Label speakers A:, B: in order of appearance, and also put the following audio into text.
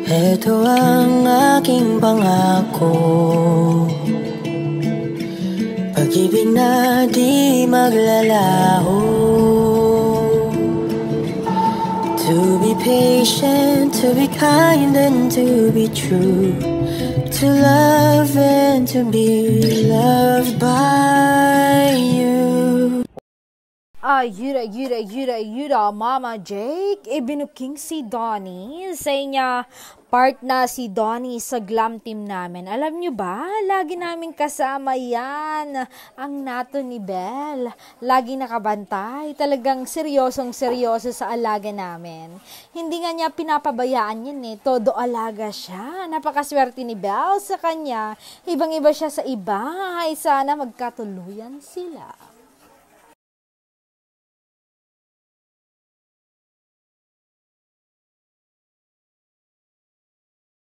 A: Ito ang aking pangako, pag-ibig na di maglalaho. To be patient, to be kind and to be true, to love and to be loved by you.
B: Yuda, Mama Jake, ibinuking si Donnie. Sa inya, part na si Donnie sa glam team namin. Alam nyo ba, lagi namin kasama yan. Ang nato ni Belle. Lagi nakabantay. Talagang seryosong-seryoso sa alaga namin. Hindi nga niya pinapabayaan yan eh. Todo alaga siya. Napakaswerte ni Belle sa kanya. Ibang-iba siya sa iba. Ay, sana magkatuluyan sila.